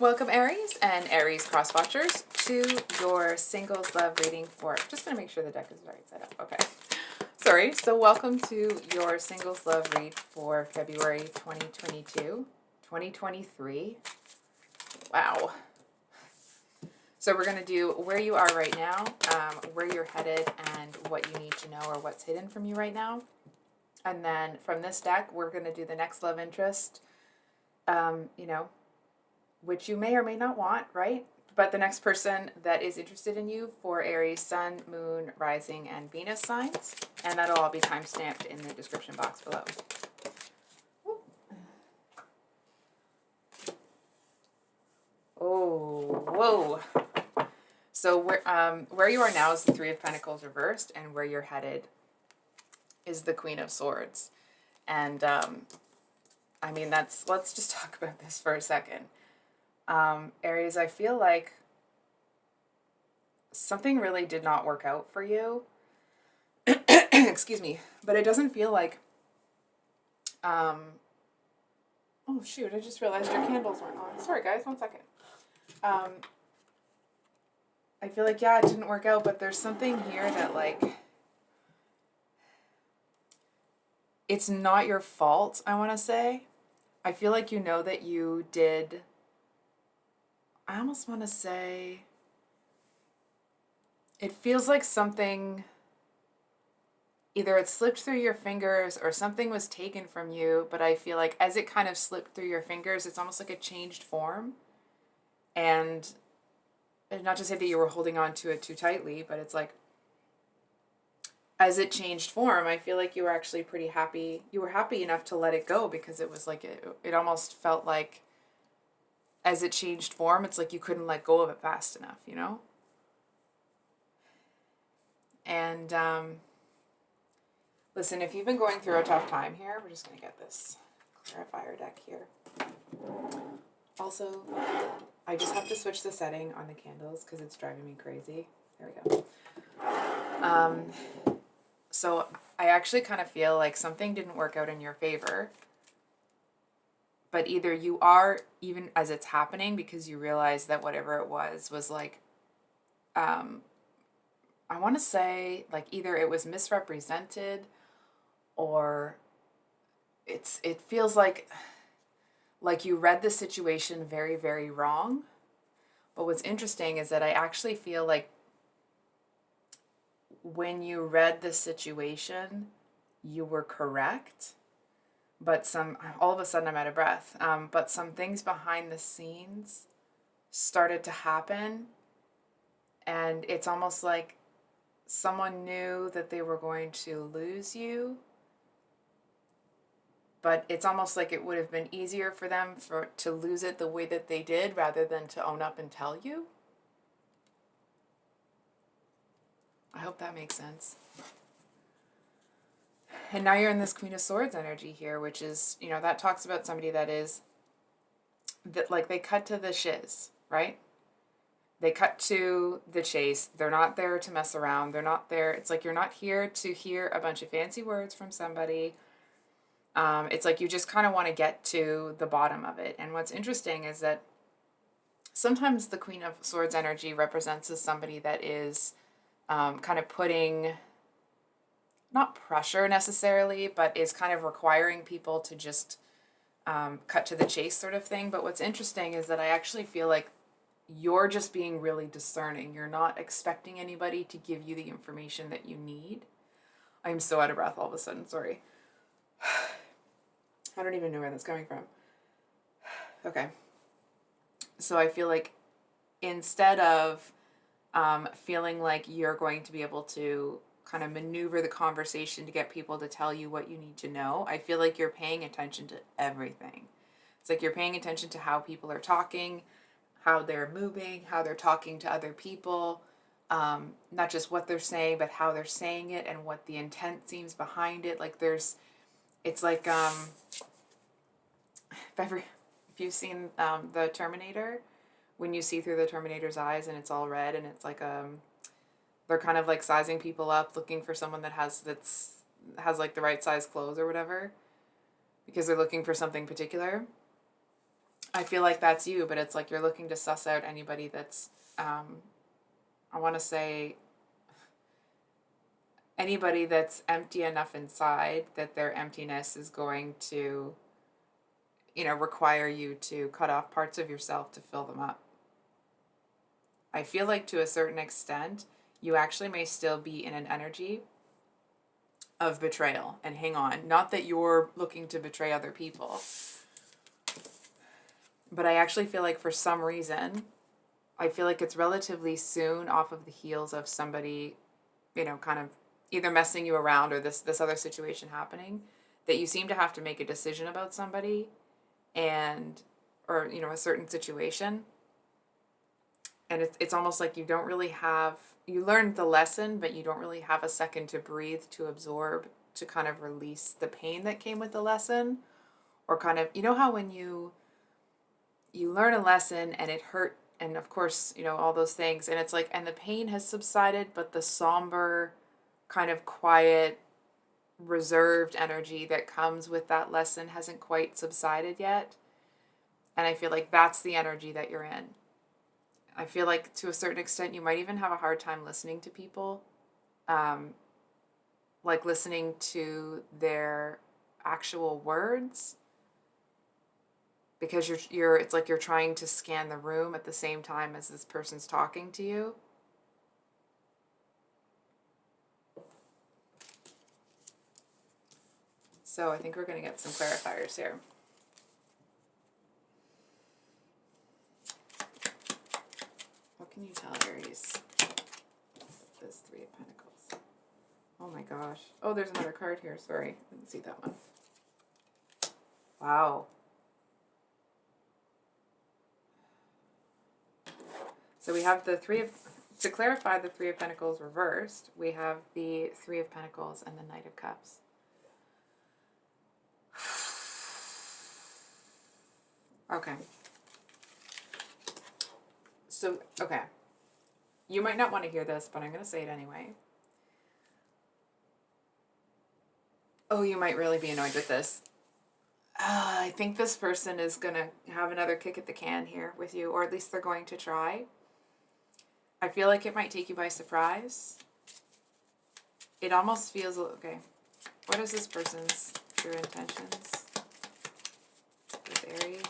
Welcome Aries and Aries cross watchers to your singles love reading for, just going to make sure the deck is right set up. Okay. Sorry. So welcome to your singles love read for February 2022, 2023. Wow. So we're going to do where you are right now, where you're headed, and what you need to know or what's hidden from you right now. And then from this deck, we're going to do the next love interest, which you may or may not want, right? But the next person that is interested in you for Aries Sun, Moon, Rising, and Venus signs. And that'll all be time-stamped in the description box below. Oh, whoa. So where you are now is the Three of Pentacles reversed, and where you're headed is the Queen of Swords. And, let's just talk about this for a second. Aries, I feel like something really did not work out for you. Excuse me. But it doesn't feel like, oh shoot, I just realized your candles weren't on. Sorry guys, 1 second. I feel like, yeah, it didn't work out, but there's something here that, like, it's not your fault, I want to say. I feel like you know that you did, I almost want to say, it feels like something, either it slipped through your fingers or something was taken from you, but I feel like as it kind of slipped through your fingers, it's almost like it changed form. And not to say that you were holding on to it too tightly, but it's like, as it changed form, I feel like you were actually pretty happy. You were happy enough to let it go, because it was like, it almost felt like as it changed form, it's like you couldn't let go of it fast enough, you know? And listen, if you've been going through a tough time here, we're just going to get this clarifier deck here. Also, I just have to switch the setting on the candles because it's driving me crazy. There we go. So I actually kind of feel like something didn't work out in your favor, but either you are, even as it's happening, because you realize that whatever it was like, I want to say, like, either it was misrepresented, or it feels like you read the situation very, very wrong. But what's interesting is that I actually feel like when you read the situation, you were correct. But all of a sudden I'm out of breath. But some things behind the scenes started to happen. And it's almost like someone knew that they were going to lose you. But it's almost like it would have been easier for them to lose it the way that they did, rather than to own up and tell you. I hope that makes sense. And now you're in this Queen of Swords energy here, which is, that talks about somebody that is, that, like, they cut to the shiz, right? They cut to the chase. They're not there to mess around. They're not there. It's like you're not here to hear a bunch of fancy words from somebody. It's like you just kind of want to get to the bottom of it. And what's interesting is that sometimes the Queen of Swords energy represents as somebody that is kind of putting, not pressure necessarily, but is kind of requiring people to just cut to the chase sort of thing. But what's interesting is that I actually feel like you're just being really discerning. You're not expecting anybody to give you the information that you need. I'm so out of breath all of a sudden, sorry. I don't even know where that's coming from. Okay. So I feel like instead of feeling like you're going to be able to kind of maneuver the conversation to get people to tell you what you need to know, I feel like you're paying attention to everything. It's like you're paying attention to how people are talking, how they're moving, how they're talking to other people, not just what they're saying, but how they're saying it and what the intent seems behind it. Like it's like, if you've seen the Terminator, when you see through the Terminator's eyes and it's all red, and it's like they're kind of like sizing people up, looking for someone that has like the right size clothes or whatever, because they're looking for something particular. I feel like that's you, but it's like you're looking to suss out anybody that's, I want to say, anybody that's empty enough inside that their emptiness is going to, require you to cut off parts of yourself to fill them up. I feel like to a certain extent, you actually may still be in an energy of betrayal and hang on. Not that you're looking to betray other people, but I actually feel like for some reason, I feel like it's relatively soon off of the heels of somebody, kind of either messing you around or this other situation happening, that you seem to have to make a decision about somebody or a certain situation. And it's almost like you don't really have, you learned the lesson, but you don't really have a second to breathe, to absorb, to kind of release the pain that came with the lesson. Or kind of, how when you learn a lesson and it hurt, and of course, all those things, and it's like, and the pain has subsided, but the somber, kind of quiet, reserved energy that comes with that lesson hasn't quite subsided yet. And I feel like that's the energy that you're in. I feel like to a certain extent, you might even have a hard time listening to people, like listening to their actual words, because it's like you're trying to scan the room at the same time as this person's talking to you. So I think we're going to get some clarifiers here. What can you tell, Aries? This Three of Pentacles. Oh my gosh. Oh, there's another card here. Sorry, I didn't see that one. Wow. So we have to clarify the Three of Pentacles reversed, we have the Three of Pentacles and the Knight of Cups. Okay. So, okay. You might not want to hear this, but I'm going to say it anyway. Oh, you might really be annoyed with this. I think this person is going to have another kick at the can here with you, or at least they're going to try. I feel like it might take you by surprise. It almost feels, okay, what is this person's true intentions with Aries?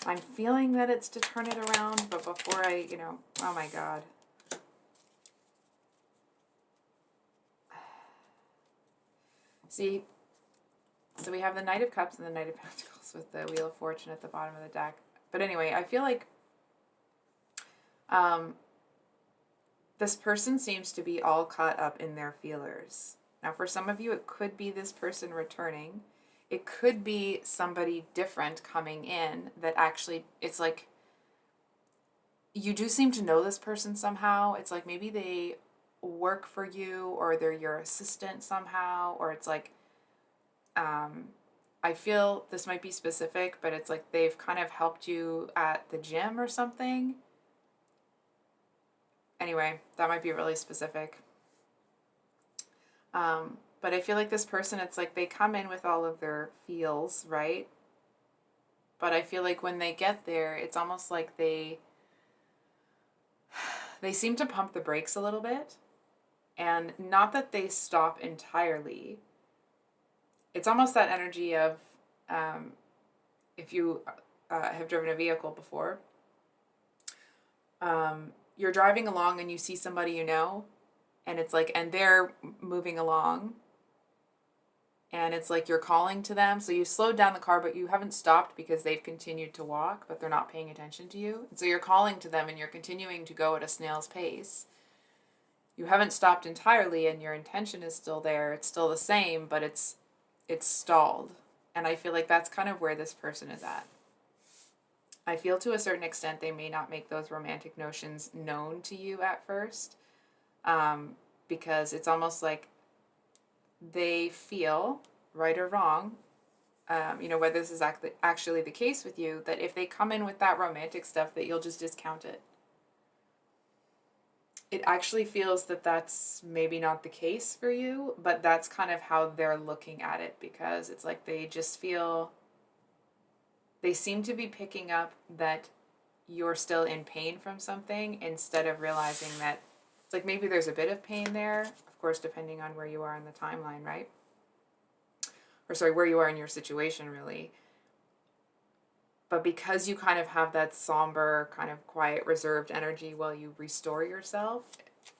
I'm feeling that it's to turn it around, but before I, oh my God. See, so we have the Knight of Cups and the Knight of Pentacles with the Wheel of Fortune at the bottom of the deck. But anyway, I feel like this person seems to be all caught up in their feelers. Now, for some of you, it could be this person returning. It could be somebody different coming in that actually, it's like, you do seem to know this person somehow. It's like maybe they work for you or they're your assistant somehow, or it's like, I feel this might be specific, but it's like they've kind of helped you at the gym or something. Anyway, that might be really specific. But I feel like this person, it's like they come in with all of their feels, right? But I feel like when they get there, it's almost like they seem to pump the brakes a little bit. And not that they stop entirely. It's almost that energy of, if you have driven a vehicle before, you're driving along and you see somebody you know, and it's like, and they're moving along, and it's like you're calling to them. So you slowed down the car, but you haven't stopped because they've continued to walk, but they're not paying attention to you. And so you're calling to them and you're continuing to go at a snail's pace. You haven't stopped entirely and your intention is still there. It's still the same, but it's stalled. And I feel like that's kind of where this person is at. I feel to a certain extent they may not make those romantic notions known to you at first, because it's almost like they feel, right or wrong, whether this is actually the case with you, that if they come in with that romantic stuff, that you'll just discount it. It actually feels that that's maybe not the case for you, but that's kind of how they're looking at it, because it's like they just feel they seem to be picking up that you're still in pain from something instead of realizing that it's like maybe there's a bit of pain there, of course, depending on where you are in the timeline, right? Or sorry, where you are in your situation, really. But because you kind of have that somber, kind of quiet, reserved energy while you restore yourself,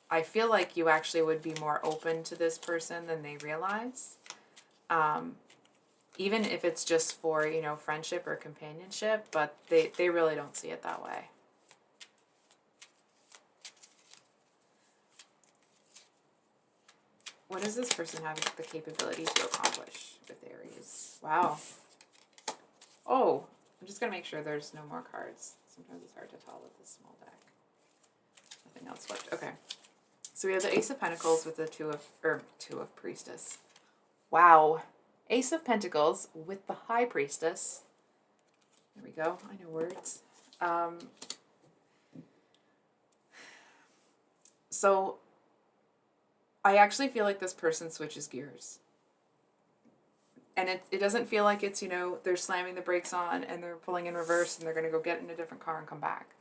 I feel like you actually would be more open to this person than they realize. Even if it's just for, you know, friendship or companionship, but they really don't see it that way. What does this person have the capability to accomplish with Aries? Wow. Oh, I'm just going to make sure there's no more cards. Sometimes it's hard to tell with this small deck. Nothing else flipped. Okay. So we have the Ace of Pentacles with the Two of Priestess. Wow. Ace of Pentacles with the High Priestess. There we go. I know words. So I actually feel like this person switches gears. And it doesn't feel like it's, you know, they're slamming the brakes on and they're pulling in reverse and they're going to go get in a different car and come back.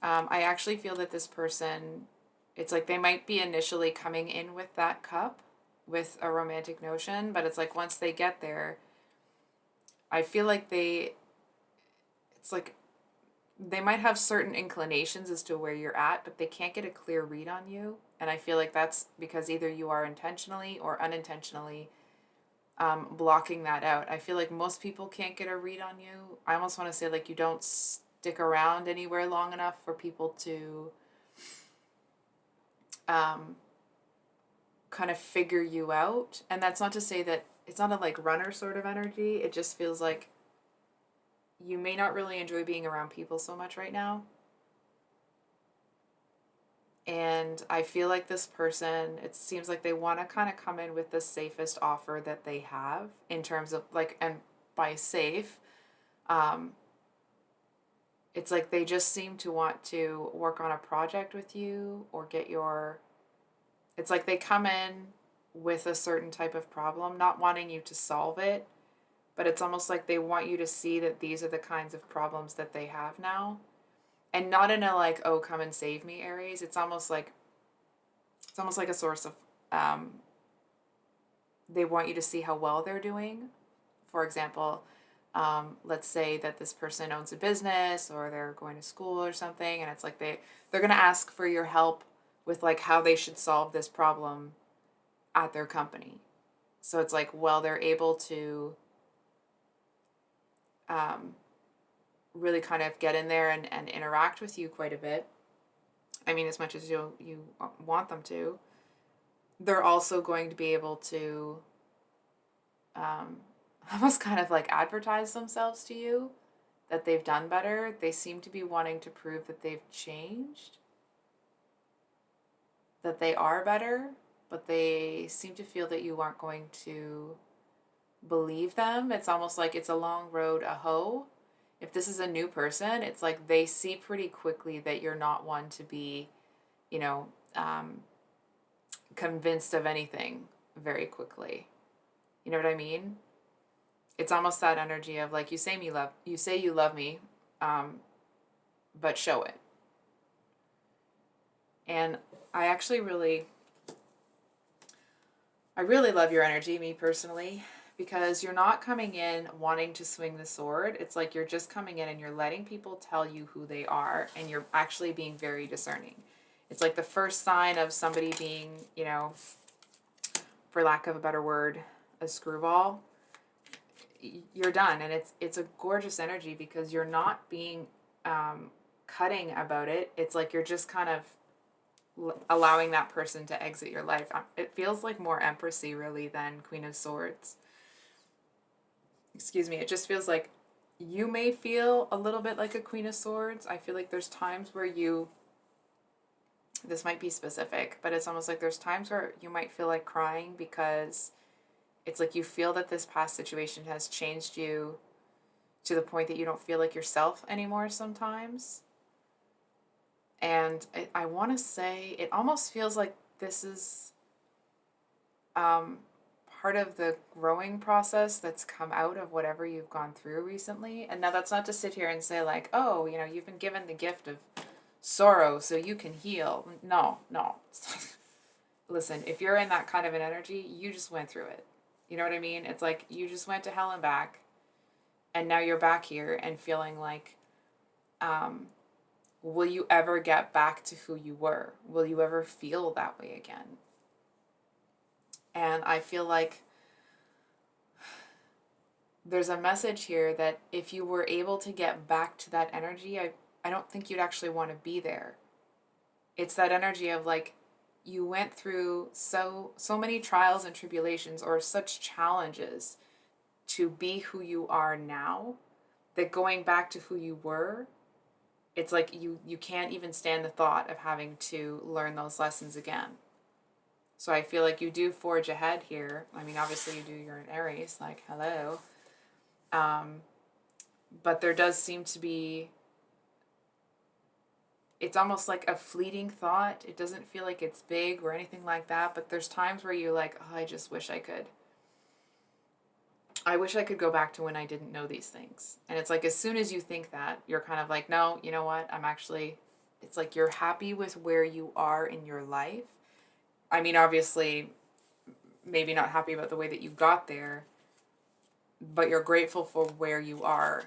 I actually feel that this person, it's like they might be initially coming in with that cup, with a romantic notion, but it's like once they get there, I feel like it's like they might have certain inclinations as to where you're at, but they can't get a clear read on you. And I feel like that's because either you are intentionally or unintentionally blocking that out. I feel like most people can't get a read on you. I almost want to say like you don't stick around anywhere long enough for people to kind of figure you out. And that's not to say that it's not a like runner sort of energy. It just feels like you may not really enjoy being around people so much right now. And I feel like this person, it seems like they want to kind of come in with the safest offer that they have in terms of like, and by safe, it's like they just seem to want to work on a project with you or get your, it's like they come in with a certain type of problem, not wanting you to solve it, but it's almost like they want you to see that these are the kinds of problems that they have now. And not in a like, oh, come and save me, Aries. It's almost like a source of, they want you to see how well they're doing. For example, let's say that this person owns a business or they're going to school or something, and it's like they're going to ask for your help with like how they should solve this problem at their company. So it's like, well, they're able to really kind of get in there and interact with you quite a bit. I mean, as much as you want them to. They're also going to be able to almost kind of like advertise themselves to you, that they've done better. They seem to be wanting to prove that they've changed, that they are better, but they seem to feel that you aren't going to believe them. It's almost like it's a long road, a hoe. If this is a new person, it's like they see pretty quickly that you're not one to be, you know, convinced of anything very quickly. You know what I mean? It's almost that energy of like, you say you love me, but show it. And I really love your energy, me personally, because you're not coming in wanting to swing the sword. It's like you're just coming in and you're letting people tell you who they are, and you're actually being very discerning. It's like the first sign of somebody being, you know, for lack of a better word, a screwball. You're done, and it's a gorgeous energy because you're not being cutting about it. It's like you're just kind of allowing that person to exit your life. It feels like more Empressy really than Queen of Swords. Excuse me. It just feels like you may feel a little bit like a Queen of Swords. I feel like there's times where this might be specific, but it's almost like there's times where you might feel like crying because it's like you feel that this past situation has changed you to the point that you don't feel like yourself anymore sometimes. And I want to say it almost feels like this is part of the growing process that's come out of whatever you've gone through recently. And now that's not to sit here and say like, oh, you know, you've been given the gift of sorrow so you can heal. No, no. Listen, if you're in that kind of an energy, you just went through it. You know what I mean? It's like you just went to hell and back, and now you're back here and feeling like, will you ever get back to who you were? Will you ever feel that way again? And I feel like there's a message here that if you were able to get back to that energy, I don't think you'd actually want to be there. It's that energy of like, you went through so many trials and tribulations or such challenges to be who you are now, that going back to who you were, it's like you can't even stand the thought of having to learn those lessons again. So I feel like you do forge ahead here. I mean, obviously you do, you're an Aries, like, hello. But there does seem to be, it's almost like a fleeting thought. It doesn't feel like it's big or anything like that, but there's times where you're like, oh, I just wish I could. I wish I could go back to when I didn't know these things. And it's like, as soon as you think that, you're kind of like, no, you know what? It's like you're happy with where you are in your life. I mean, obviously, maybe not happy about the way that you got there, but you're grateful for where you are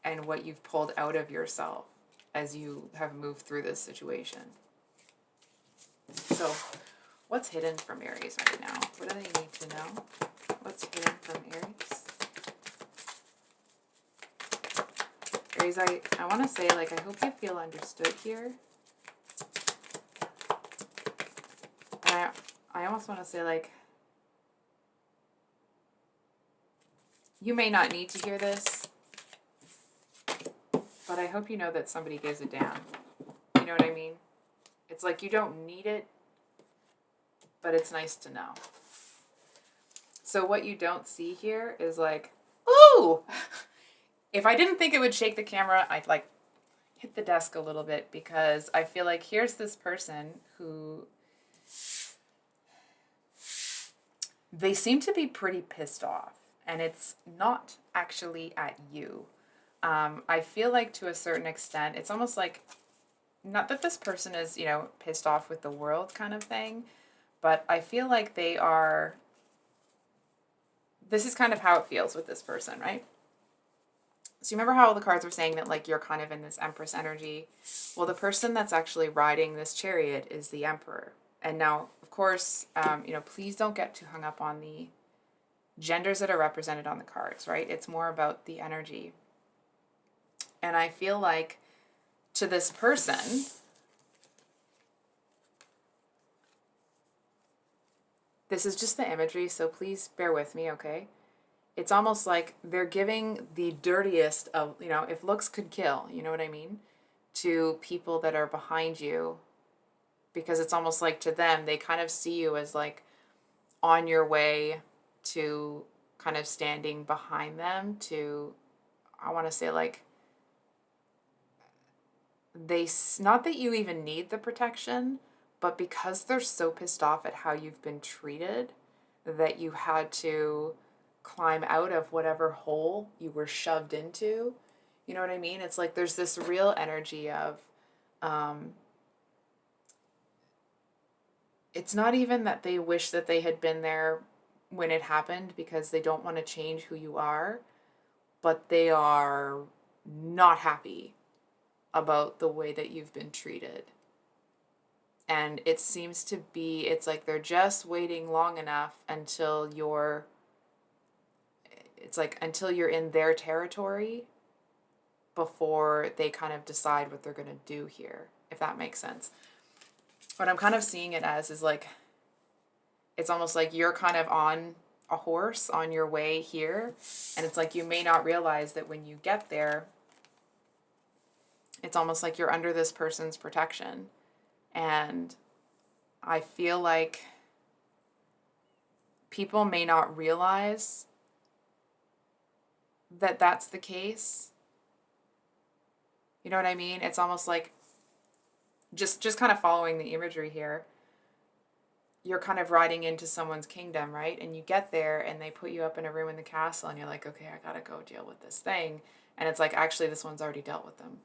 and what you've pulled out of yourself as you have moved through this situation. So, what's hidden from Aries right now? What do they need to know? What's hidden from Aries? Aries, I want to say, like, I hope you feel understood here. And I almost want to say, like, you may not need to hear this, but I hope you know that somebody gives a damn. You know what I mean? It's like you don't need it, but it's nice to know. So what you don't see here is like, ooh! If I didn't think it would shake the camera, I'd like hit the desk a little bit, because I feel like here's this person who, they seem to be pretty pissed off, and it's not actually at you. I feel like to a certain extent, it's almost like, not that this person is, you know, pissed off with the world kind of thing, but I feel like they are, this is kind of how it feels with this person, right? So you remember how the cards were saying that, like, you're kind of in this Empress energy? Well, the person that's actually riding this chariot is the Emperor. And now, of course, you know, please don't get too hung up on the genders that are represented on the cards, right? It's more about the energy. And I feel like to this person, this is just the imagery, so please bear with me, okay? It's almost like they're giving the dirtiest of, you know, if looks could kill, you know what I mean? To people that are behind you, because it's almost like to them, they kind of see you as like on your way to kind of standing behind them to, I want to say like, not that you even need the protection, but because they're so pissed off at how you've been treated, that you had to climb out of whatever hole you were shoved into. You know what I mean? It's like there's this real energy of, it's not even that they wish that they had been there when it happened because they don't want to change who you are, but they are not happy about the way that you've been treated. And it seems to be, it's like they're just waiting long enough until you're, it's like until you're in their territory before they kind of decide what they're going to do here, if that makes sense. What I'm kind of seeing it as is like, it's almost like you're kind of on a horse on your way here, and it's like you may not realize that when you get there, it's almost like you're under this person's protection. And I feel like people may not realize that that's the case. You know what I mean? It's almost like, just kind of following the imagery here, you're kind of riding into someone's kingdom, right? And you get there and they put you up in a room in the castle and you're like, okay, I gotta go deal with this thing. And it's like, actually, this one's already dealt with them.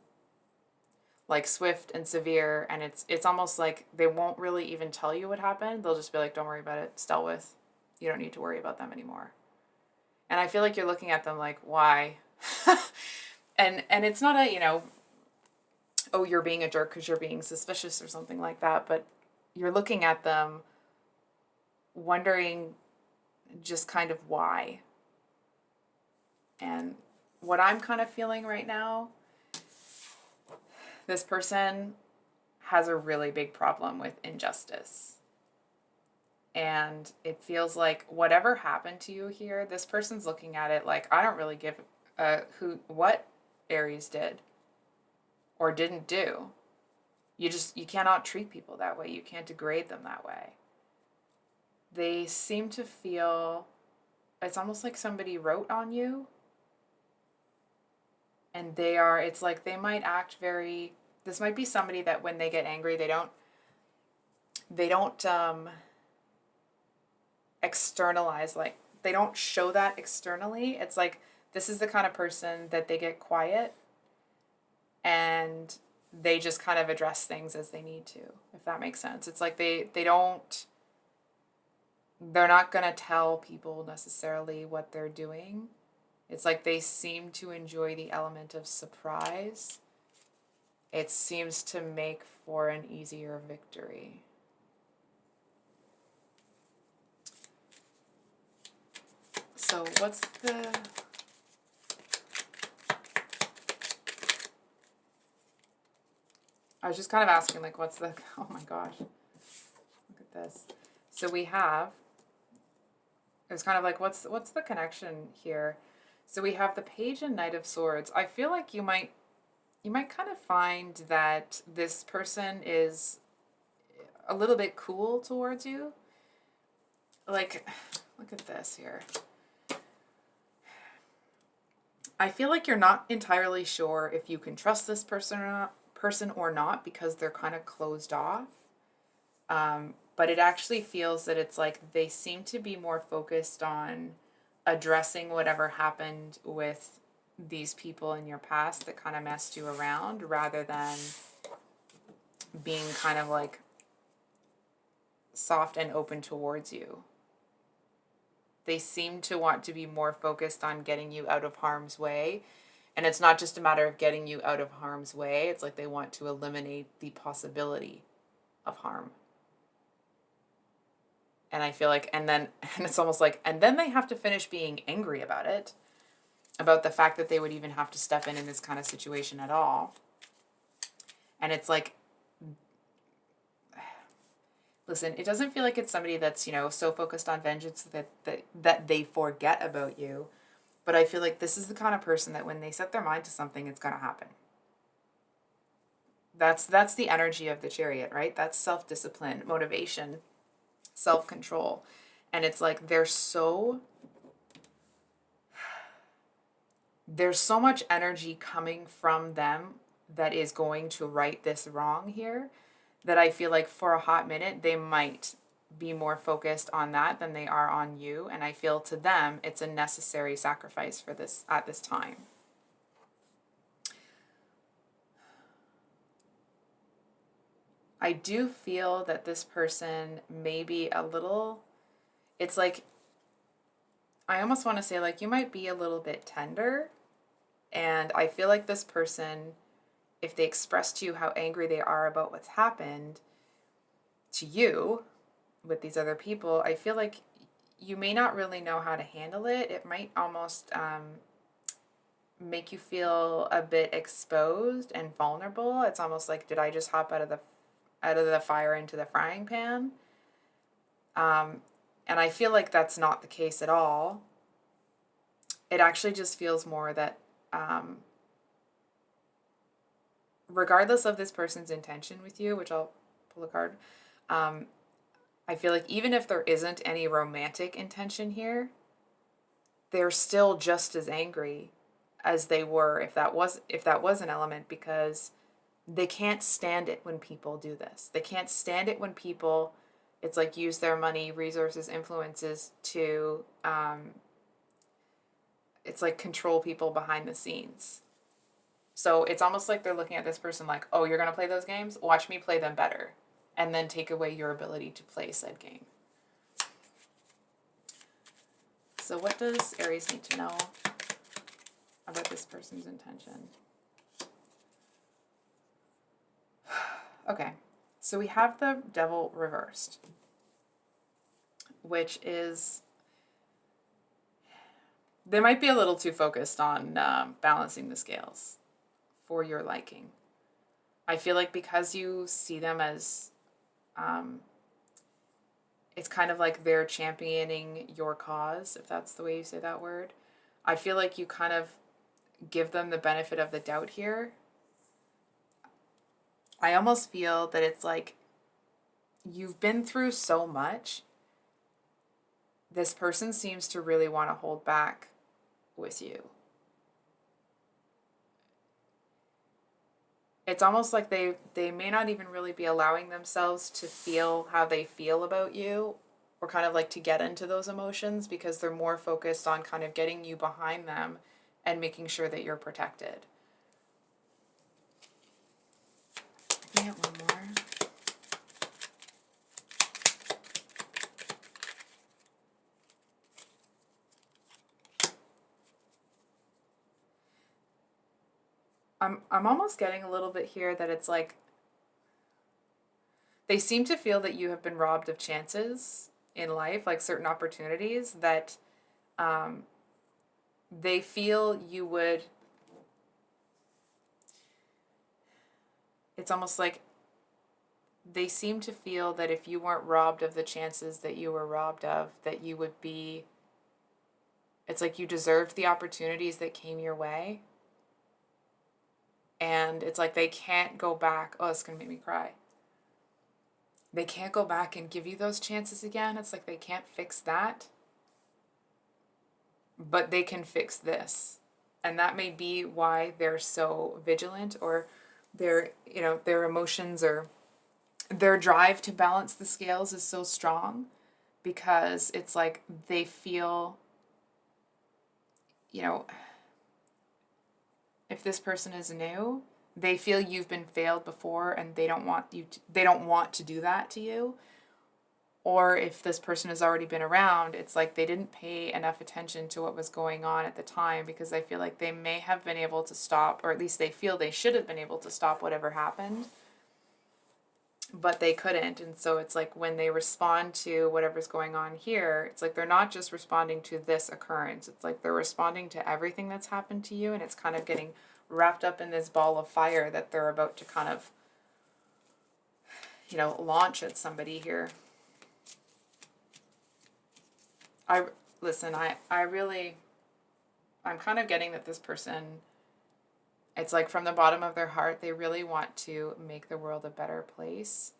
Like swift and severe. And it's almost like they won't really even tell you what happened. They'll just be like, don't worry about it. It's dealt with. You don't need to worry about them anymore. And I feel like you're looking at them like, why? and it's not a, oh, you're being a jerk because you're being suspicious or something like that. But you're looking at them wondering just kind of why. And what I'm kind of feeling right now, this person has a really big problem with injustice. And it feels like whatever happened to you here, this person's looking at it like, I don't really give what Aries did or didn't do. You cannot treat people that way. You can't degrade them that way. They seem to feel, it's almost like somebody wrote on you. And it's like they might act this might be somebody that when they get angry, they don't externalize, like they don't show that externally. It's like, this is the kind of person that they get quiet and they just kind of address things as they need to, if that makes sense. It's like they're not going to tell people necessarily what they're doing. It's like they seem to enjoy the element of surprise. It seems to make for an easier victory. So what's the... I was just kind of asking, like, what's the... Oh my gosh. Look at this. So we have... It was kind of like, what's the connection here? So we have the Page and Knight of Swords. I feel like you might kind of find that this person is a little bit cool towards you. Like, look at this here. I feel like you're not entirely sure if you can trust this person or not because they're kind of closed off. But it actually feels that it's like they seem to be more focused on addressing whatever happened with these people in your past that kind of messed you around, rather than being kind of like soft and open towards you. They seem to want to be more focused on getting you out of harm's way. And it's not just a matter of getting you out of harm's way. It's like they want to eliminate the possibility of harm. And I feel like, and it's almost like, and then they have to finish being angry about it, about the fact that they would even have to step in this kind of situation at all. And it's like, listen, it doesn't feel like it's somebody that's, so focused on vengeance that they forget about you. But I feel like this is the kind of person that when they set their mind to something, it's going to happen. That's the energy of the Chariot, right? That's self-discipline, motivation, self-control. And it's like there's so much energy coming from them that is going to right this wrong here, that I feel like for a hot minute they might be more focused on that than they are on you. And I feel to them it's a necessary sacrifice for this at this time. I do feel that this person may be a little, it's like, I almost want to say like you might be a little bit tender. And I feel like this person, if they express to you how angry they are about what's happened to you with these other people, I feel like you may not really know how to handle it. It might almost make you feel a bit exposed and vulnerable. It's almost like, did I just hop out of the fire into the frying pan? And I feel like that's not the case at all. It actually just feels more that regardless of this person's intention with you, which I'll pull a card, I feel like even if there isn't any romantic intention here, they're still just as angry as they were if that was an element, because they can't stand it when people do this. They can't stand it when people It's like use their money, resources, influences to, it's like control people behind the scenes. So it's almost like they're looking at this person like, oh, you're going to play those games? Watch me play them better. And then take away your ability to play said game. So what does Aries need to know about this person's intention? Okay, so we have the Devil reversed, which is, they might be a little too focused on balancing the scales for your liking. I feel like because you see them as, it's kind of like they're championing your cause, if that's the way you say that word. I feel like you kind of give them the benefit of the doubt here. I almost feel that it's like you've been through so much. This person seems to really want to hold back with you. It's almost like they may not even really be allowing themselves to feel how they feel about you, or kind of like to get into those emotions, because they're more focused on kind of getting you behind them and making sure that you're protected. Can I get one more? I'm almost getting a little bit here that it's like they seem to feel that you have been robbed of chances in life, like certain opportunities that they feel you would. It's almost like they seem to feel that if you weren't robbed of the chances that you were robbed of, that you would be, it's like you deserved the opportunities that came your way. And it's like they can't go back. Oh, it's going to make me cry. They can't go back and give you those chances again. It's like they can't fix that. But they can fix this. And that may be why they're so vigilant, or their, their emotions or their drive to balance the scales is so strong, because it's like they feel, if this person is new, they feel you've been failed before and they don't want to do that to you. Or if this person has already been around, it's like they didn't pay enough attention to what was going on at the time, because I feel like they may have been able to stop, or at least they feel they should have been able to stop whatever happened, but they couldn't. And so it's like when they respond to whatever's going on here, it's like they're not just responding to this occurrence. It's like they're responding to everything that's happened to you, and it's kind of getting wrapped up in this ball of fire that they're about to kind of, launch at somebody here. I'm kind of getting that this person, it's like from the bottom of their heart, they really want to make the world a better place.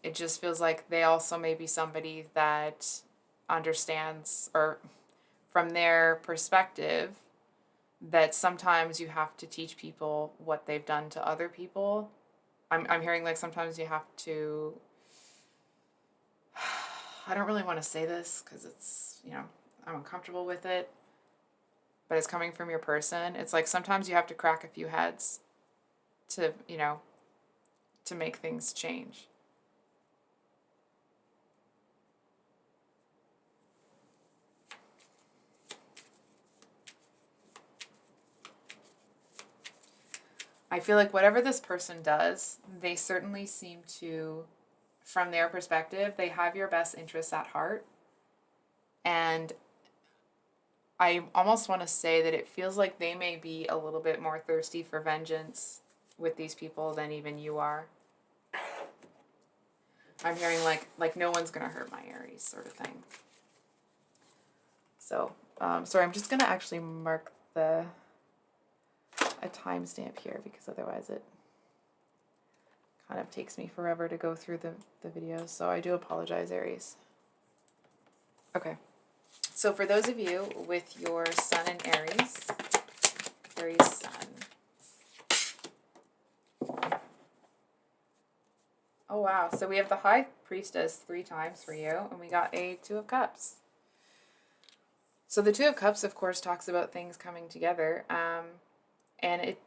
It just feels like they also may be somebody that understands, or from their perspective, that sometimes you have to teach people what they've done to other people. I'm hearing like sometimes you have to, I don't really want to say this because it's, I'm uncomfortable with it, but it's coming from your person. It's like sometimes you have to crack a few heads to, to make things change. I feel like whatever this person does, they certainly seem to, from their perspective, they have your best interests at heart. And I almost want to say that it feels like they may be a little bit more thirsty for vengeance with these people than even you are. I'm hearing like no one's going to hurt my Aries sort of thing. So, sorry, I'm just going to actually mark a timestamp here, because otherwise it kind of takes me forever to go through the videos. So I do apologize, Aries. Okay. So for those of you with your Sun in Aries, Aries Sun. Oh, Oh, wow. So we have the High Priestess 3 times for you, and we got a Two of Cups. So the Two of Cups, of course, talks about things coming together. And it...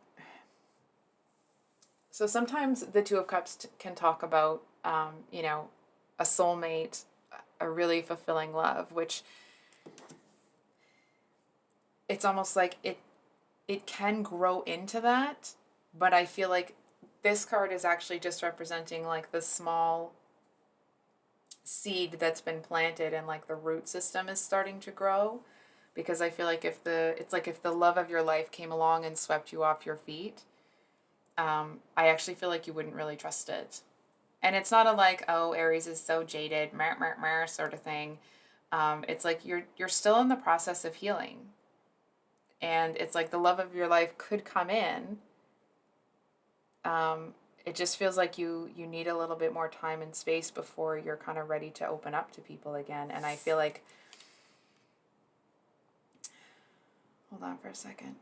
So sometimes the Two of Cups can talk about, you know, a soulmate, a really fulfilling love, which it's almost like it can grow into that, but I feel like this card is actually just representing like the small seed that's been planted and like the root system is starting to grow, because I feel like it's like if the love of your life came along and swept you off your feet, I actually feel like you wouldn't really trust it. And it's not a like, oh, Aries is so jaded, meh, meh, meh, sort of thing. It's like you're still in the process of healing. And it's like the love of your life could come in. It just feels like you need a little bit more time and space before you're kind of ready to open up to people again. And I feel like, hold on for a second.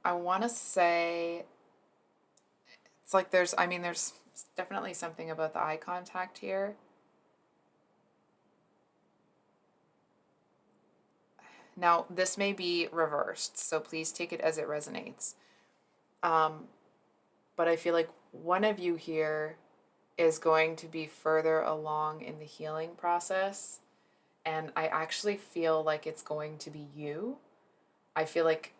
I want to say it's like there's definitely something about the eye contact here. Now, this may be reversed, so please take it as it resonates. But I feel like one of you here is going to be further along in the healing process. And I actually feel like it's going to be you. I feel like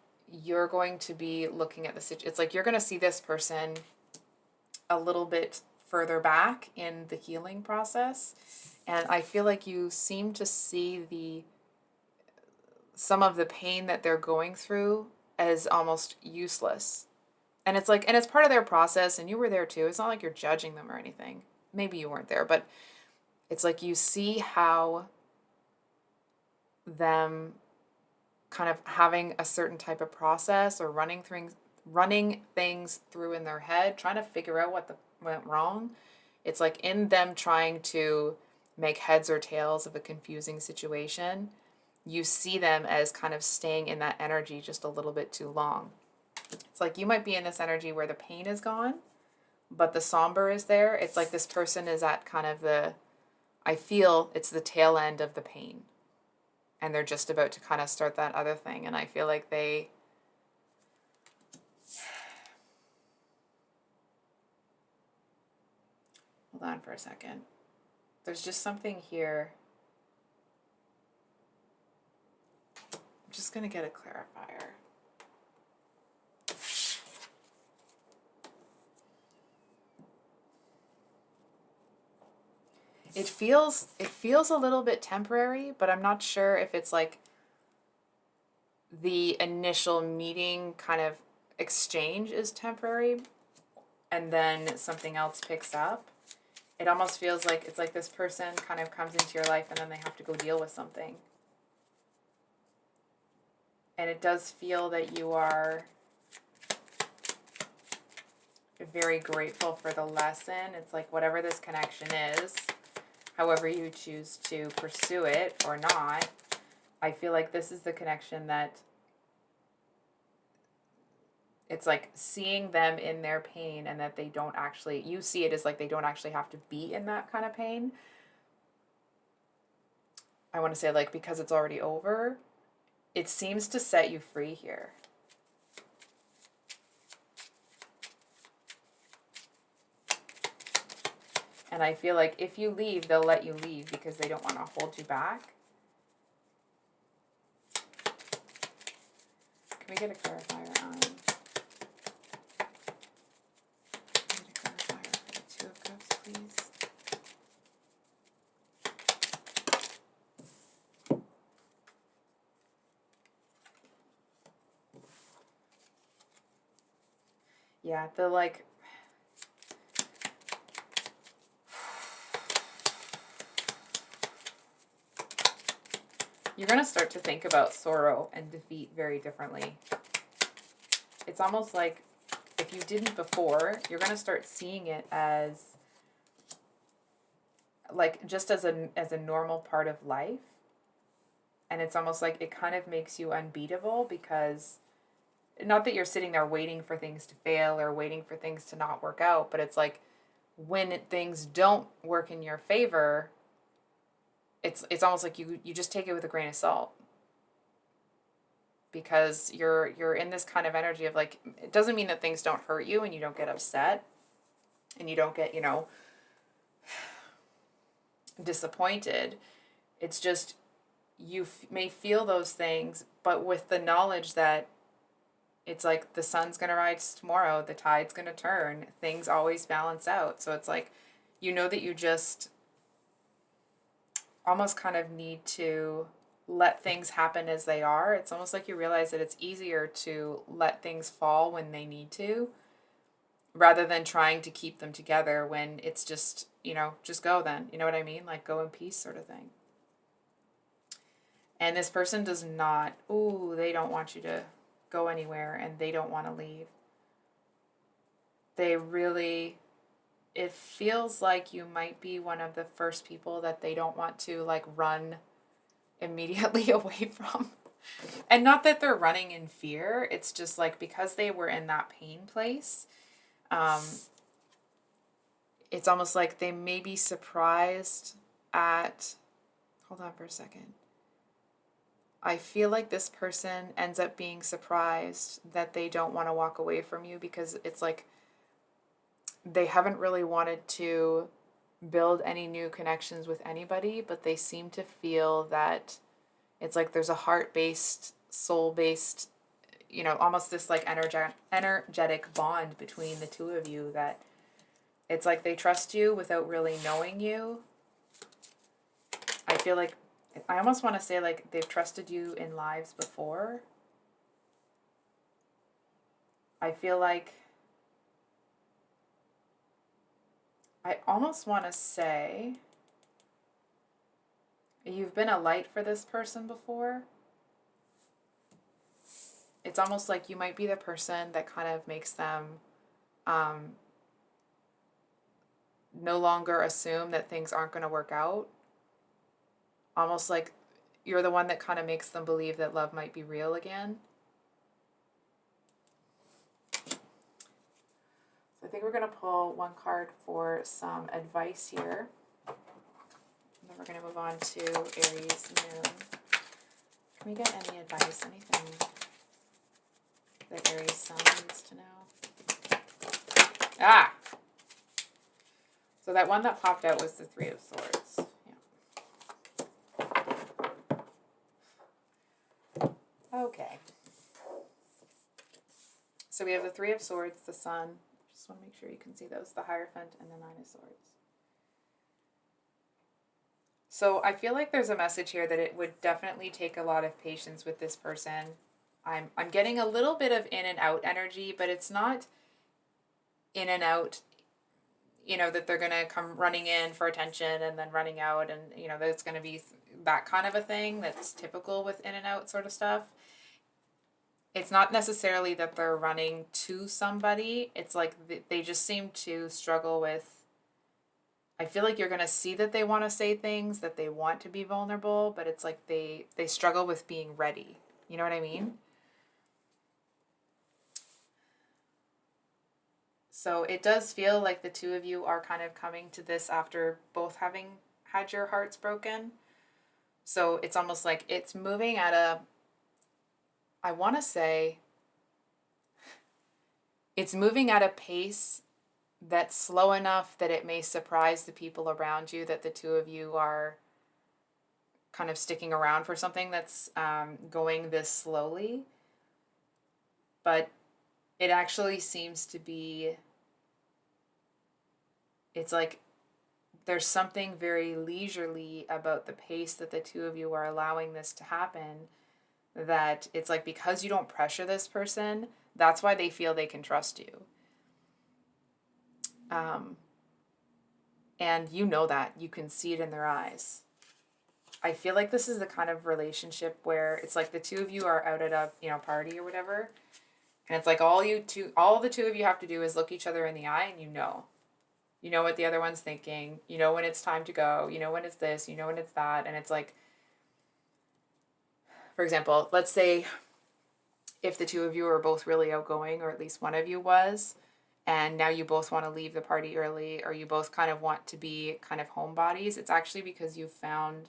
you're going to be looking at the situation. It's like you're going to see this person a little bit further back in the healing process. And I feel like you seem to see some of the pain that they're going through as almost useless. And it's like, and it's part of their process, and you were there too. It's not like you're judging them or anything. Maybe you weren't there, but it's like you see how them kind of having a certain type of process or running things through in their head, trying to figure out what went wrong. It's like in them trying to make heads or tails of a confusing situation, you see them as kind of staying in that energy just a little bit too long. It's like you might be in this energy where the pain is gone, but the somber is there. It's like this person is at kind of I feel it's the tail end of the pain. And they're just about to kind of start that other thing. And I feel like hold on for a second. There's just something here. I'm just going to get a clarifier. It feels a little bit temporary, but I'm not sure if it's like the initial meeting kind of exchange is temporary and then something else picks up. It almost feels like it's like this person kind of comes into your life and then they have to go deal with something. And it does feel that you are very grateful for the lesson. It's like whatever this connection is, however you choose to pursue it or not, I feel like this is the connection that it's like seeing them in their pain and that they don't actually, you see it as like they don't actually have to be in that kind of pain. I want to say like because it's already over, it seems to set you free here. And I feel like if you leave, they'll let you leave because they don't want to hold you back. Can we get a clarifier on? Can we get a clarifier for the Two of Cups, please? Yeah, the like. You're going to start to think about sorrow and defeat very differently. It's almost like if you didn't before, you're going to start seeing it as like just as a normal part of life. And it's almost like it kind of makes you unbeatable because not that you're sitting there waiting for things to fail or waiting for things to not work out, but it's like when things don't work in your favor, it's almost like you just take it with a grain of salt, because you're in this kind of energy of like, it doesn't mean that things don't hurt you and you don't get upset and you don't get, disappointed. It's just you may feel those things, but with the knowledge that it's like the sun's going to rise tomorrow, the tide's going to turn, things always balance out. So it's like, that you just almost kind of need to let things happen as they are. It's almost like you realize that it's easier to let things fall when they need to, rather than trying to keep them together when it's just, just go then. You know what I mean? Like, go in peace sort of thing. And this person does not, they don't want you to go anywhere and they don't want to leave. They really, it feels like you might be one of the first people that they don't want to like run immediately away from. And not that they're running in fear, it's just like because they were in that pain place, it's almost like they may be surprised at, hold on for a second. I feel like this person ends up being surprised that they don't want to walk away from you, because it's like they haven't really wanted to build any new connections with anybody, but they seem to feel that it's like there's a heart-based, soul-based, almost this like energetic bond between the two of you, that it's like they trust you without really knowing you. I feel like, I almost want to say like they've trusted you in lives before. I feel like, I almost want to say you've been a light for this person before. It's almost like you might be the person that kind of makes them no longer assume that things aren't going to work out. Almost like you're the one that kind of makes them believe that love might be real again. So I think we're going to pull one card for some advice here. And then we're going to move on to Aries Moon. Can we get any advice, anything that Aries Sun needs to know? Ah! So that one that popped out was the Three of Swords. Okay. So we have the Three of Swords, the Sun. Just want to make sure you can see those. The Hierophant and the Nine of Swords. So I feel like there's a message here that it would definitely take a lot of patience with this person. I'm getting a little bit of in and out energy, but it's not in and out, that they're going to come running in for attention and then running out, and, that it's going to be that kind of a thing that's typical with in and out sort of stuff. It's not necessarily that they're running to somebody. It's like they just seem to struggle with, I feel like you're going to see that they want to say things, that they want to be vulnerable, but it's like they struggle with being ready. You know what I mean? So it does feel like the two of you are kind of coming to this after both having had your hearts broken. So it's almost like it's moving at a, I want to say, it's moving at a pace that's slow enough that it may surprise the people around you that the two of you are kind of sticking around for something that's going this slowly. But it actually seems to be, it's like there's something very leisurely about the pace that the two of you are allowing this to happen, that it's like because you don't pressure this person, that's why they feel they can trust you. And that. You can see it in their eyes. I feel like this is the kind of relationship where it's like the two of you are out at a, party or whatever. And it's like all the two of you have to do is look each other in the eye and you know what the other one's thinking, when it's time to go, when it's this, when it's that. And it's like, for example, let's say if the two of you are both really outgoing, or at least one of you was, and now you both want to leave the party early, or you both kind of want to be kind of homebodies, it's actually because you found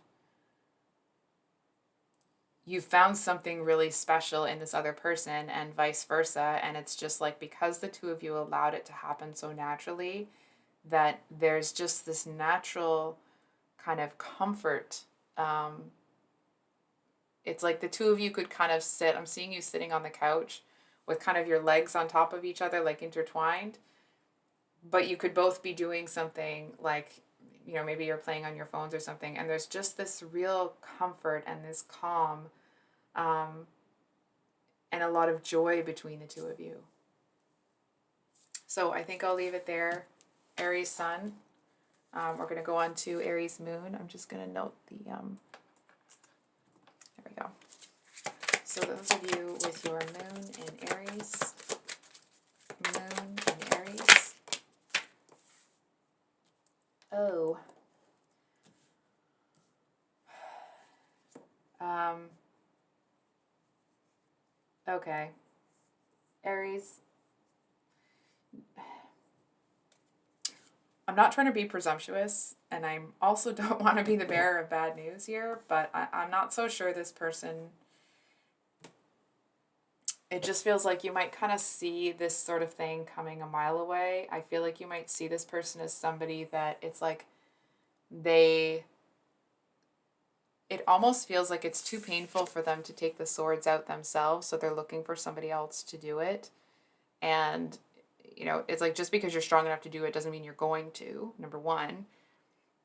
something really special in this other person and vice versa. And it's just like, because the two of you allowed it to happen so naturally, that there's just this natural kind of comfort. It's like the two of you could kind of sit, I'm seeing you sitting on the couch with kind of your legs on top of each other, like intertwined, but you could both be doing something like, maybe you're playing on your phones or something, and there's just this real comfort and this calm, um, and a lot of joy between the two of you. So I think I'll leave it there. Aries Sun. We're going to go on to Aries Moon. I'm just going to note there we go. So those of you with your moon in Aries, moon in Aries. Oh. Okay. Aries. I'm not trying to be presumptuous, and I also don't want to be the bearer of bad news here, but I'm not so sure this person, it just feels like you might kind of see this sort of thing coming a mile away. I feel like you might see this person as somebody that it's like it almost feels like it's too painful for them to take the swords out themselves, so they're looking for somebody else to do it. And, it's like, just because you're strong enough to do it doesn't mean you're going to, number one.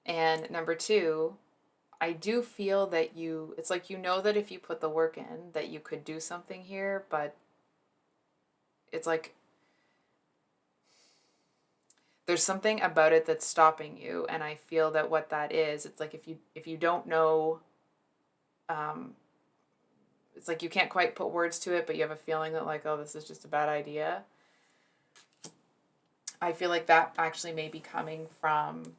And number two, I do feel that it's like, that if you put the work in, that you could do something here, but it's like, there's something about it that's stopping you. And I feel that what that is, it's like, if you don't know, it's like you can't quite put words to it, but you have a feeling that like, oh, this is just a bad idea. I feel like that actually may be coming from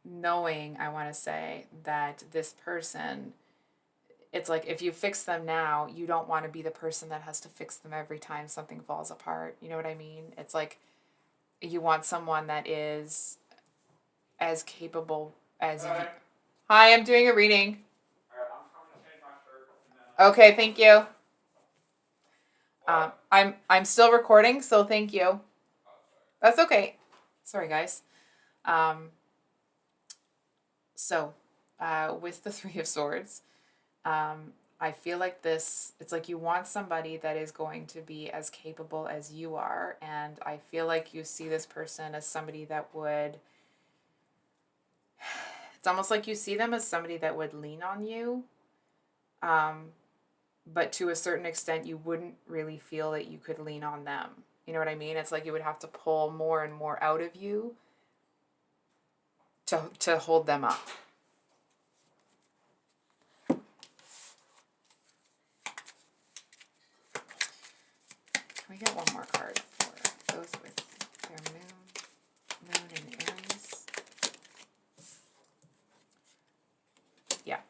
knowing, I want to say, that this person, it's like, if you fix them now, you don't want to be the person that has to fix them every time something falls apart. You know what I mean? It's like, you want someone that is as capable as you. Hi, I'm doing a reading. Okay, thank you. I'm still recording, so thank you. That's okay. Sorry, guys. So, with the Three of Swords, I feel like it's like you want somebody that is going to be as capable as you are, and I feel like you see this person as somebody that would, it's almost like you see them as somebody that would lean on you, but to a certain extent, you wouldn't really feel that you could lean on them. You know what I mean? It's like you would have to pull more and more out of you to hold them up. Can we get one more card for those with their moon in Aries? Yeah.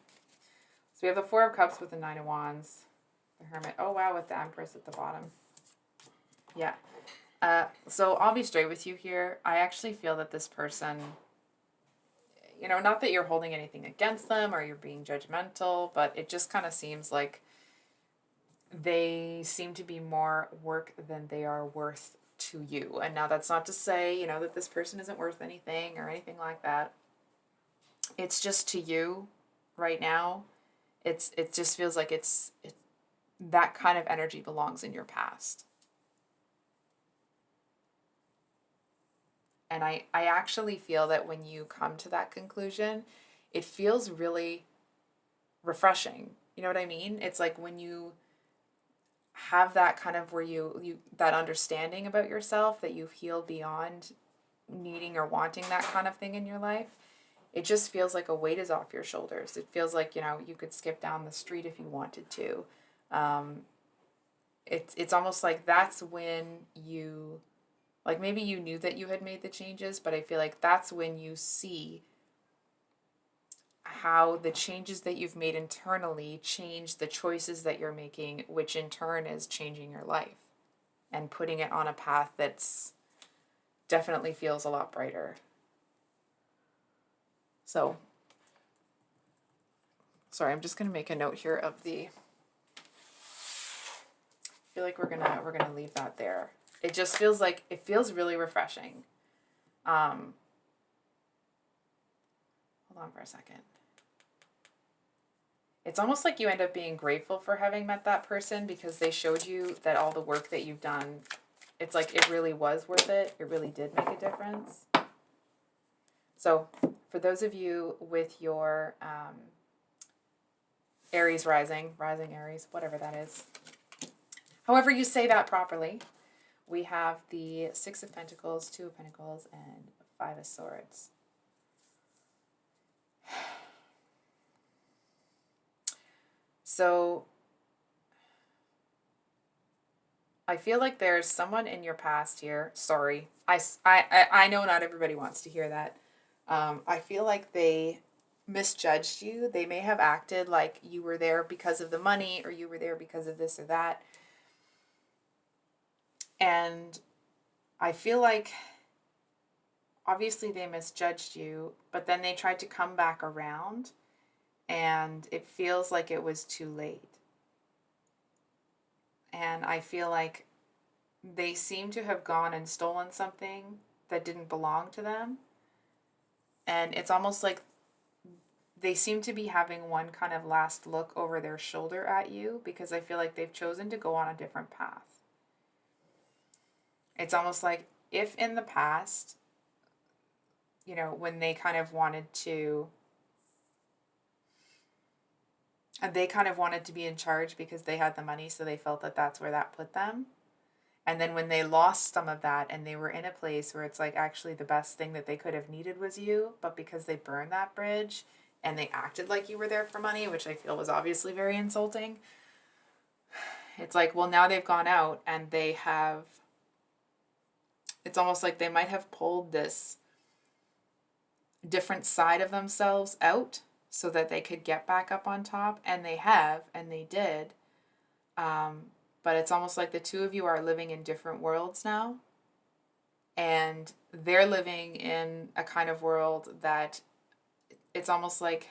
So we have the Four of Cups with the Nine of Wands, the Hermit. Oh, wow, with the Empress at the bottom. Yeah. So I'll be straight with you here. I actually feel that this person, not that you're holding anything against them or you're being judgmental, but it just kind of seems like they seem to be more work than they are worth to you. And now that's not to say, that this person isn't worth anything or anything like that. It's just, to you right now, it just feels like it's that kind of energy belongs in your past. And I actually feel that when you come to that conclusion, it feels really refreshing. You know what I mean? It's like when you have that kind of, where you that understanding about yourself, that you've healed beyond needing or wanting that kind of thing in your life, it just feels like a weight is off your shoulders. It feels like, you could skip down the street if you wanted to. It's almost like that's when you, like, maybe you knew that you had made the changes, but I feel like that's when you see how the changes that you've made internally change the choices that you're making, which in turn is changing your life and putting it on a path that's definitely feels a lot brighter. So, sorry, I'm just going to make a note here of I feel like we're gonna leave that there. It just feels like, it feels really refreshing. Hold on for a second. It's almost like you end up being grateful for having met that person because they showed you that all the work that you've done, it's like it really was worth it. It really did make a difference. So for those of you with your Aries Rising Aries, whatever that is, however you say that properly, we have the Six of Pentacles, Two of Pentacles, and Five of Swords. So I feel like there's someone in your past here. Sorry. I know not everybody wants to hear that. I feel like they misjudged you. They may have acted like you were there because of the money or you were there because of this or that. And I feel like obviously they misjudged you, but then they tried to come back around and it feels like it was too late. And I feel like they seem to have gone and stolen something that didn't belong to them. And it's almost like they seem to be having one kind of last look over their shoulder at you because I feel like they've chosen to go on a different path. It's almost like if in the past, you know, when they kind of wanted to, they kind of wanted to be in charge because they had the money, so they felt that that's where that put them. And then when they lost some of that and they were in a place where it's like actually the best thing that they could have needed was you, but because they burned that bridge and they acted like you were there for money, which I feel was obviously very insulting, it's like, well, now they've gone out and they have, it's almost like they might have pulled this different side of themselves out so that they could get back up on top, and they have, and they did. But it's almost like the two of you are living in different worlds now, and they're living in a kind of world that it's almost like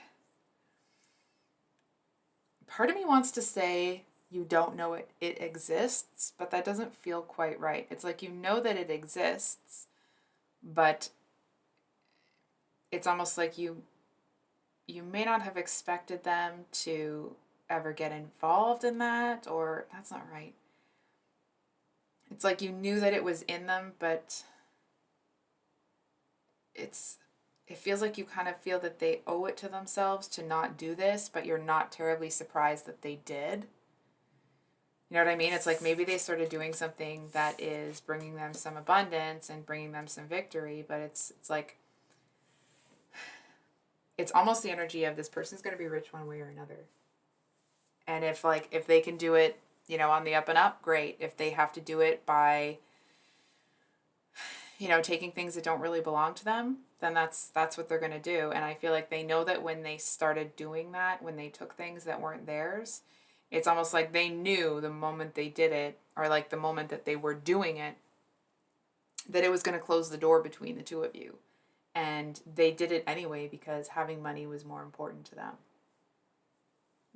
part of me wants to say you don't know it exists, but that doesn't feel quite right. It's like you know that it exists, but it's almost like you may not have expected them to ever get involved in that, or that's not right. It's like you knew that it was in them, but it feels like you kind of feel that they owe it to themselves to not do this, but you're not terribly surprised that they did. You know what I mean? It's like maybe they started doing something that is bringing them some abundance and bringing them some victory, but it's like, it's almost the energy of this person's going to be rich one way or another. And if they can do it, you know, on the up and up, great. If they have to do it by, you know, taking things that don't really belong to them, then that's what they're going to do. And I feel like they know that when they started doing that, when they took things that weren't theirs, it's almost like they knew the moment they did it, or like the moment that they were doing it, that it was going to close the door between the two of you. And they did it anyway because having money was more important to them.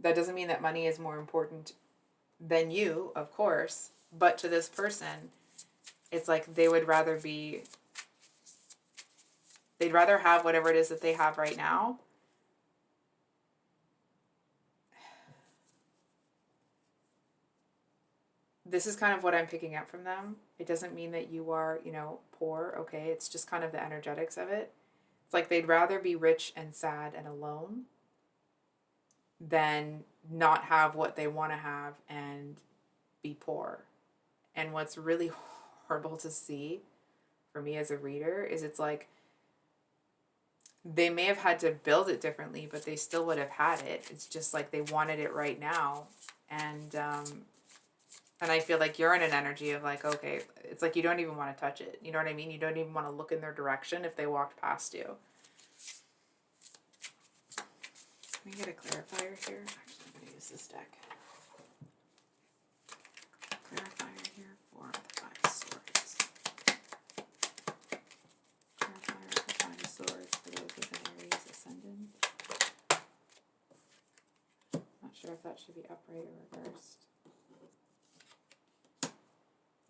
That doesn't mean that money is more important than you, of course, but to this person, it's like they'd rather have whatever it is that they have right now. This is kind of what I'm picking up from them. It doesn't mean that you are, you know, poor, okay? It's just kind of the energetics of it. It's like they'd rather be rich and sad and alone than not have what they want to have and be poor. And what's really horrible to see for me as a reader is it's like they may have had to build it differently, but they still would have had it. It's just like they wanted it right now. And I feel like you're in an energy of like, okay, it's like you don't even want to touch it. You know what I mean? You don't even want to look in their direction if they walked past you. Can we get a clarifier here? Actually, I'm going to use this deck. Clarifier here for the Five of Swords. Clarifier for Five of Swords for those with an Aries ascendant. Not sure if that should be upright or reversed.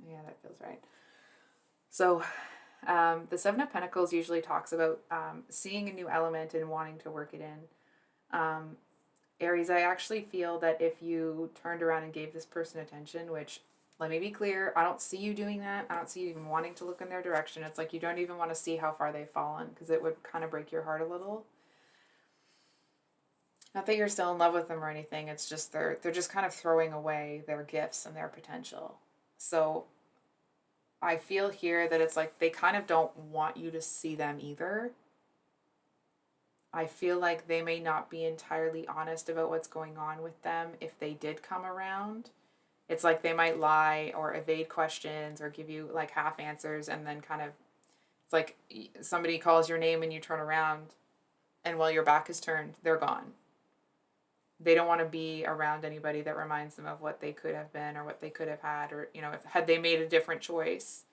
Yeah, that feels right. So, the Seven of Pentacles usually talks about seeing a new element and wanting to work it in. Aries, I actually feel that if you turned around and gave this person attention, which, let me be clear, I don't see you doing that. I don't see you even wanting to look in their direction. It's like you don't even want to see how far they've fallen because it would kind of break your heart a little. Not that you're still in love with them or anything. It's just they're just kind of throwing away their gifts and their potential. So I feel here that it's like they kind of don't want you to see them either. I feel like they may not be entirely honest about what's going on with them if they did come around. It's like they might lie or evade questions or give you like half answers and then kind of, it's like somebody calls your name and you turn around and while your back is turned, they're gone. They don't want to be around anybody that reminds them of what they could have been or what they could have had or, you know, if had they made a different choice.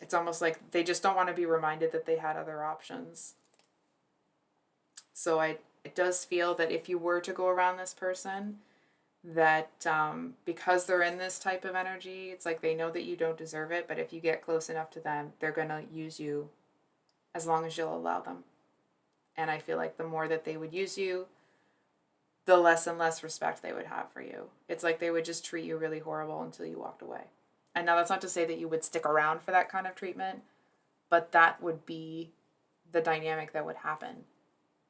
It's almost like they just don't want to be reminded that they had other options. So it does feel that if you were to go around this person, that because they're in this type of energy, it's like they know that you don't deserve it, but if you get close enough to them, they're going to use you as long as you'll allow them. And I feel like the more that they would use you, the less and less respect they would have for you. It's like they would just treat you really horrible until you walked away. And now that's not to say that you would stick around for that kind of treatment, but that would be the dynamic that would happen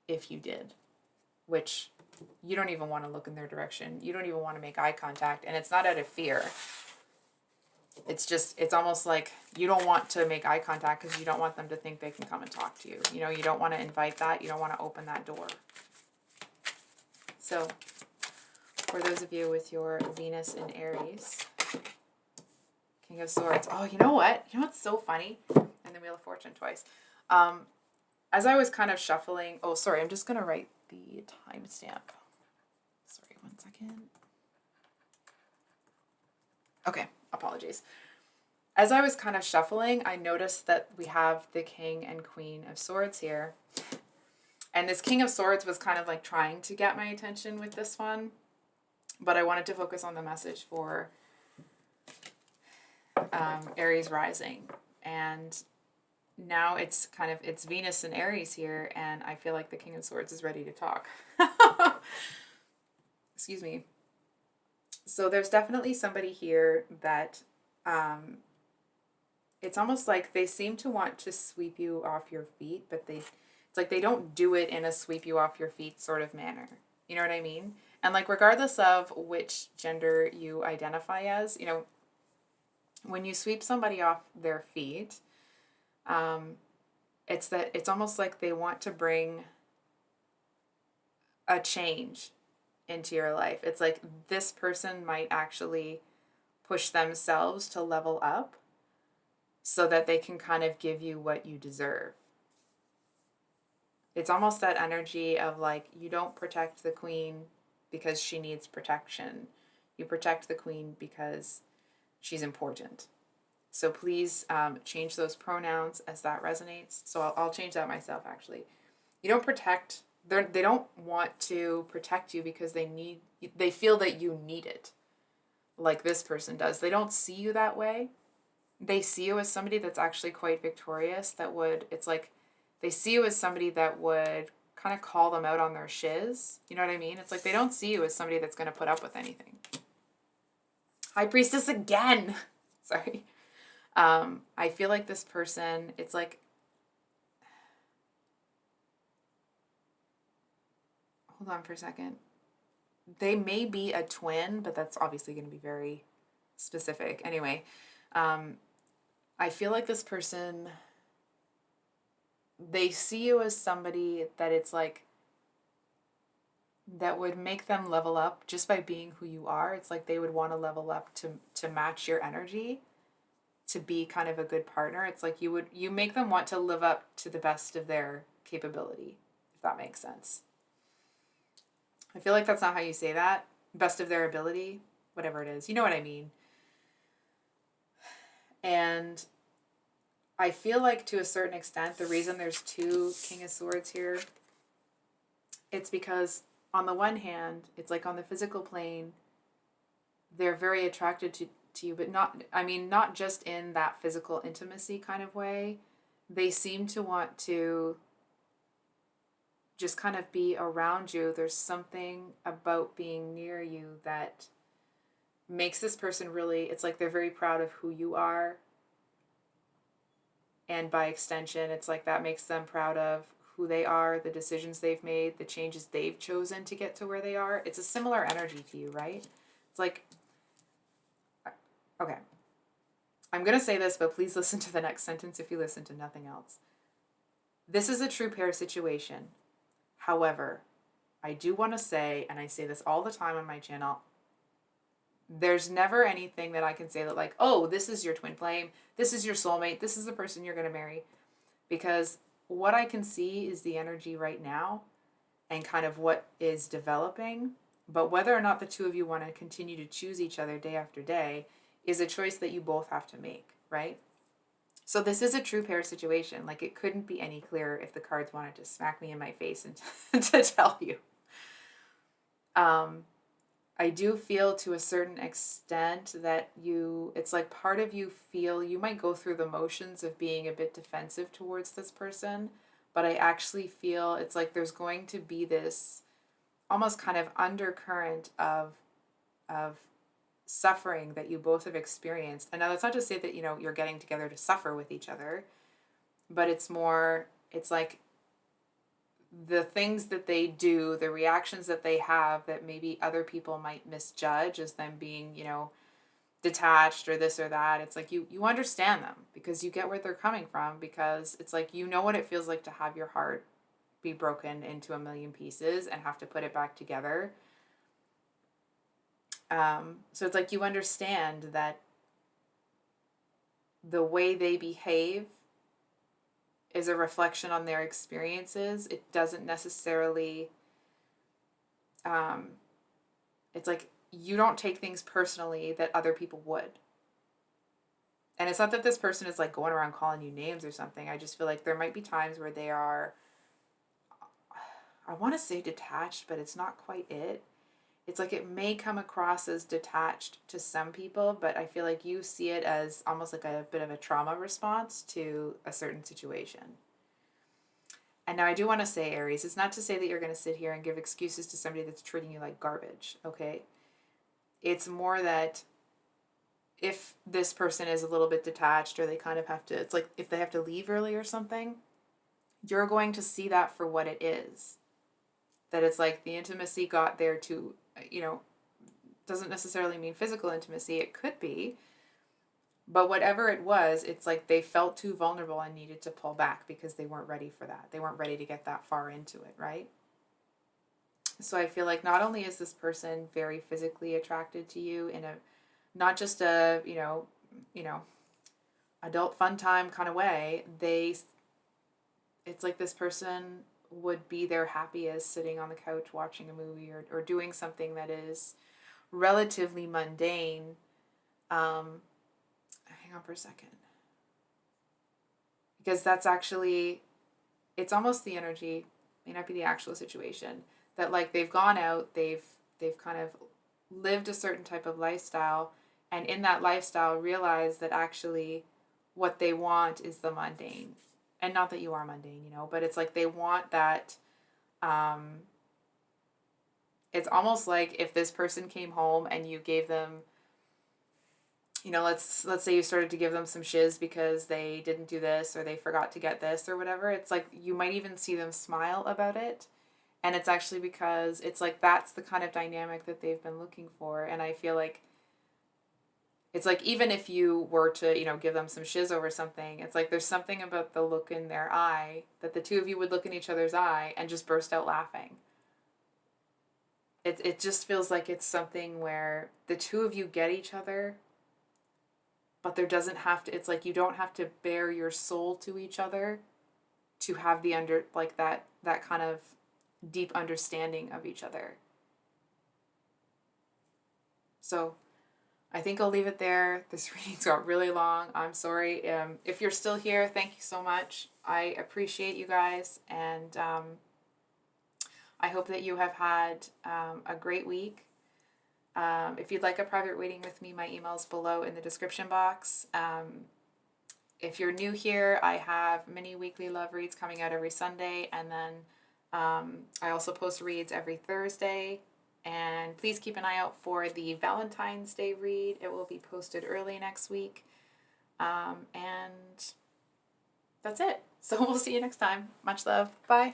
if you did, which you don't even want to look in their direction. You don't even want to make eye contact. And it's not out of fear. It's just, it's almost like you don't want to make eye contact because you don't want them to think they can come and talk to you. You know, you don't want to invite that. You don't want to open that door. So for those of you with your Venus in Aries, King of Swords. Oh, you know what? You know what's so funny? And the Wheel of Fortune twice. As I was kind of shuffling... Oh, sorry. I'm just going to write the timestamp. Sorry, 1 second. Okay. Apologies. As I was kind of shuffling, I noticed that we have the King and Queen of Swords here. And this King of Swords was kind of like trying to get my attention with this one. But I wanted to focus on the message for... Aries Rising, and now it's Venus and Aries here, and I feel like the King of Swords is ready to talk. Excuse me. So there's definitely somebody here that it's almost like they seem to want to sweep you off your feet, but it's like they don't do it in a sweep you off your feet sort of manner. You know what I mean? And like regardless of which gender you identify as, you know, when you sweep somebody off their feet, it's almost like they want to bring a change into your life. It's like this person might actually push themselves to level up so that they can kind of give you what you deserve. It's almost that energy of like, you don't protect the queen because she needs protection. You protect the queen because she's important. So please change those pronouns as that resonates. So I'll change that myself, actually. You don't protect, they don't want to protect you because they feel that you need it, like this person does. They don't see you that way. They see you as somebody that's actually quite victorious, it's like, they see you as somebody that would kind of call them out on their shiz. You know what I mean? It's like they don't see you as somebody that's going to put up with anything. High Priestess again. Sorry. I feel like this person, it's like, hold on for a second. They may be a twin, but that's obviously going to be very specific. Anyway, I feel like this person, they see you as somebody that it's like, that would make them level up just by being who you are. It's like they would want to level up to match your energy, to be kind of a good partner. It's like you make them want to live up to the best of their capability, that makes sense. I feel like that's not how you say that. Best of their ability, whatever it is. You know what I mean? And I feel like to a certain extent, the reason there's two King of Swords here, it's because on the one hand, it's like on the physical plane, they're very attracted to you, but not just in that physical intimacy kind of way. They seem to want to just kind of be around you. There's something about being near you that makes this person really, it's like they're very proud of who you are. And by extension, it's like that makes them proud of who they are, the decisions they've made, the changes they've chosen to get to where they are. It's a similar energy to you, right? It's like, okay, I'm going to say this, but please listen to the next sentence if you listen to nothing else. This is a true pair situation. However, I do want to say, and I say this all the time on my channel, there's never anything that I can say that like, oh, this is your twin flame, this is your soulmate, this is the person you're going to marry. Because what I can see is the energy right now and kind of what is developing. But whether or not the two of you want to continue to choose each other day after day is a choice that you both have to make, right? So this is a true pair situation. Like, it couldn't be any clearer if the cards wanted to smack me in my face and to tell you. I do feel to a certain extent that it's like part of you feel, you might go through the motions of being a bit defensive towards this person, but I actually feel it's like there's going to be this almost kind of undercurrent of suffering that you both have experienced. And now that's not to say that, you're getting together to suffer with each other, but it's like the things that they do, the reactions that they have that maybe other people might misjudge as them being, detached or this or that. It's like you understand them because you get where they're coming from, because it's like what it feels like to have your heart be broken into a million pieces and have to put it back together. So it's like you understand that the way they behave is a reflection on their experiences. It doesn't necessarily, it's like you don't take things personally that other people would. And it's not that this person is like going around calling you names or something. I just feel like there might be times where they are, I want to say detached, but it's not quite it. It's like it may come across as detached to some people, but I feel like you see it as almost like a bit of a trauma response to a certain situation. And now I do want to say, Aries, it's not to say that you're going to sit here and give excuses to somebody that's treating you like garbage, okay? It's more that if this person is a little bit detached or they kind of have to, it's like if they have to leave early or something, you're going to see that for what it is. That it's like the intimacy got there to, doesn't necessarily mean physical intimacy. It could be. But whatever it was, it's like they felt too vulnerable and needed to pull back because they weren't ready for that. They weren't ready to get that far into it, right? So I feel like not only is this person very physically attracted to you in a, not just a, adult fun time kind of way, it's like this person would be their happiest sitting on the couch watching a movie or doing something that is relatively mundane. Hang on for a second. Because that's actually, it's almost the energy, may not be the actual situation, that like they've gone out, they've kind of lived a certain type of lifestyle, and in that lifestyle realize that actually what they want is the mundane. And not that you are mundane, but it's like they want that, it's almost like if this person came home and you gave them, let's say you started to give them some shiz because they didn't do this or they forgot to get this or whatever. It's like you might even see them smile about it. And it's actually because it's like that's the kind of dynamic that they've been looking for. And I feel like it's like even if you were to, give them some shiz over something, it's like there's something about the look in their eye that the two of you would look in each other's eye and just burst out laughing. It just feels like it's something where the two of you get each other, but there doesn't have to, it's like you don't have to bare your soul to each other to have the that kind of deep understanding of each other. So I think I'll leave it there. This reading's got really long. I'm sorry. If you're still here, thank you so much. I appreciate you guys, and I hope that you have had a great week. If you'd like a private reading with me, my email's below in the description box. If you're new here, I have mini weekly love reads coming out every Sunday, and then I also post reads every Thursday. And please keep an eye out for the Valentine's Day read. It will be posted early next week. And that's it. So we'll see you next time. Much love. Bye.